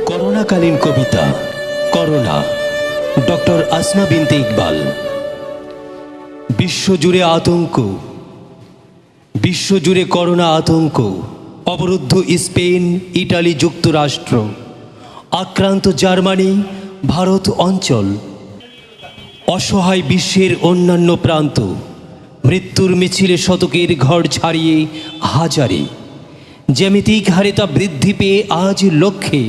করোনাকালীন কবিতা corona, doctor Asma বিনতে ইকবাল। বিশ্বজুড়ে আতঙ্ক, বিশ্বজুড়ে করোনা আতঙ্ক। অবরুদ্ধ স্পেন, ইটালি, যুক্তরাষ্ট্র, আক্রান্ত জার্মানি, ভারত অঞ্চল, অসহায় বিশ্বের অন্যান্য প্রান্ত। মৃত্যুর মিছিলে শতকের ঘর ছাড়িয়ে হাজারে, জ্যামিতিক হারে তা বৃদ্ধি পেয়ে আজ লক্ষ্যে।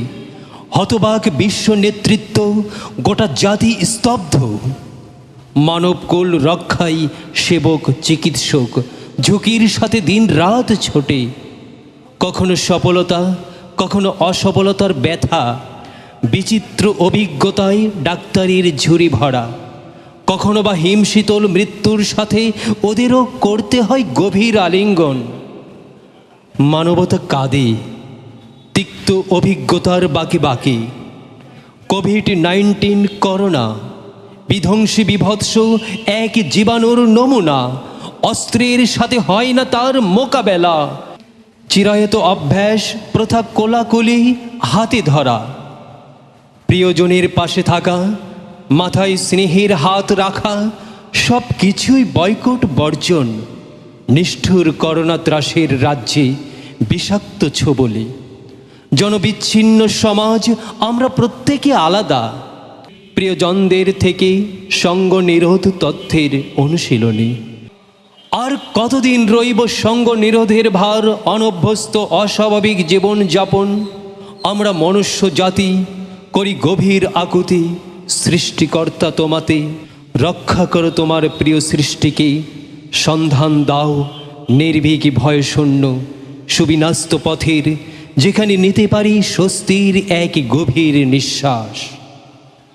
হতবাক বিশ্ব নেতৃত্ব, গোটা জাতি স্তব্ধ। মানবকুল রক্ষায় সেবক চিকিৎসক ঝুঁকির সাথে দিন রাত ছোটে। কখনো সফলতা, কখনো অসফলতার ব্যথা, বিচিত্র অভিজ্ঞতায় ডাক্তারির ঝুরি ভরা। কখনো বা হিমশীতল মৃত্যুর সাথে ওদেরও করতে হয় গভীর আলিঙ্গন। মানবতা কাঁদে তিক্ত অভিজ্ঞতার বাকি বাকি। কোভিড-19 করোনা বিধ্বংসী বিভৎস এক জীবাণুর নমুনা। অস্ত্রের সাথে হয় না তার মোকাবেলা। চিরায়ত অভ্যাস, প্রথা কোলাকুলি, হাতে ধরা। প্রিয়জনের পাশে থাকা, মাথায় স্নেহের হাত রাখা, সব কিছুই বয়কট বর্জন। নিষ্ঠুর করোনা ত্রাসের রাজ্যে বিষাক্ত ছোবলে। জনবিচ্ছিন্ন সমাজ, আমরা প্রত্যেকে আলাদা। প্রিয়জনদের থেকে সঙ্গ নিরোধ তথ্যের অনুশীলনী। আর কতদিন রইব সঙ্গ নিরোধের ভার, অনভ্যস্ত অস্বাভাবিক জীবন যাপন। আমরা মনুষ্য জাতি করি গভীর আকুতি। সৃষ্টিকর্তা তোমাতে, রক্ষা করো তোমার প্রিয় সৃষ্টিকে। সন্ধান দাও নির্ভীক ভয়শূন্য সুবিন্যস্ত পথের, যেখানে নিতে পারি স্বস্তির এক গভীর নিঃশ্বাস।